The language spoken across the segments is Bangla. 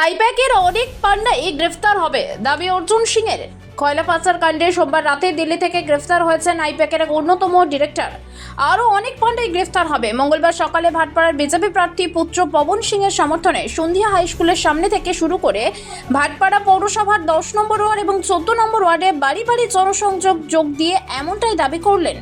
আইপ্যাকের অনেক পান্ডাই গ্রেফতার হবে দাবি অর্জুন সিং এর। কয়লা পাচার কাণ্ডে সোমবার রাতে দিল্লি থেকে গ্রেফতার হয়েছেন আইপ্যাকের এক অন্যতম ডিরেক্টর। আরও অনেক পান্ডাই গ্রেফতার হবে। মঙ্গলবার সকালে ভাটপাড়ার বিজেপি প্রার্থী পুত্র পবন সিং এর সমর্থনে সন্ধিয়া হাই স্কুলের সামনে থেকে শুরু করে ভাটপাড়া পৌরসভার 10 নম্বর ওয়ার্ড এবং 14 নম্বর ওয়ার্ডে বাড়ি বাড়ি জনসংযোগ যোগ দিয়ে এমনটাই দাবি করলেন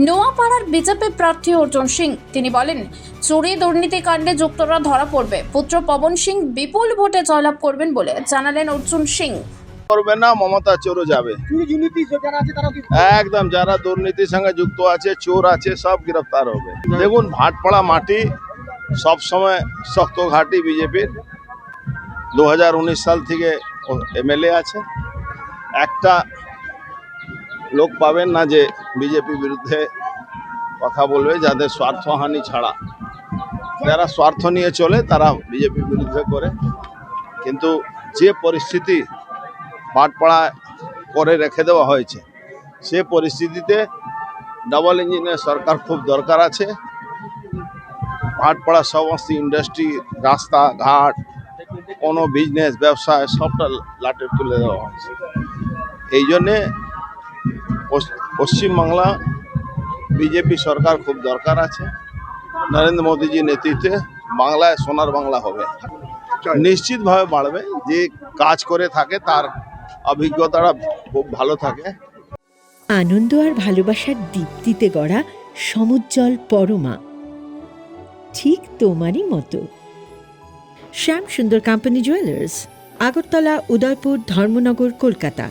নোয়াপাড়ার বিজেপি প্রার্থী অর্জুন সিং। তিনি বলেন, চুরি দুর্নীতি কাণ্ডে যুক্তরা ধরা পড়বে। পুত্র পবন সিং বিপুল ভোটে জয়লাভ করবেন বলে জানালেন অর্জুন সিং। করবে না, মমতা চোরও যাবে একদম। যারা দুর্নীতির সঙ্গে যুক্ত আছে, চোর আছে, সব গ্রেফতার হবে। দেখুন, ভাটপাড়া মাটি সব সময় শক্ত ঘাঁটি বিজেপির। 2019 সাল থেকে এমএলএ আছে। একটা লোক পাবেন না যে বিজেপি বিরুদ্ধে কথা বলবে, যাদের স্বার্থহানি ছাড়া। যারা স্বার্থ নিয়ে চলে তারা বিজেপির বিরুদ্ধে করে। কিন্তু যে পরিস্থিতি ভাটপাড়া করে রেখে দেওয়া হয়েছে, সে পরিস্থিতিতে ডাবল ইঞ্জিনের সরকার খুব দরকার আছে। ভাটপাড়া সমস্ত ইন্ডাস্ট্রি, রাস্তাঘাট, কোনো বিজনেস ব্যবসায় সবটা লাটে তুলে দেওয়া হয়েছে। এই জন্যে পশ্চিমবাংলা বিজেপি সরকার খুব দরকার আছে। নরেন্দ্র মোদীজির নেতৃত্বে বাংলায় সোনার বাংলা হবে, নিশ্চিতভাবে বাড়বে। যে কাজ করে থাকে তার অভিজ্ঞতাটা খুব ভালো থাকে। আনন্দ আর ভালোবাসার দীপ্তিতে গড়া সমুজ্জ্বল পরমা, ঠিক তোমারই মতো। শ্যাম সুন্দর কোম্পানি জুয়েলার্স, আগরতলা, উদয়পুর, ধর্মনগর, কলকাতা।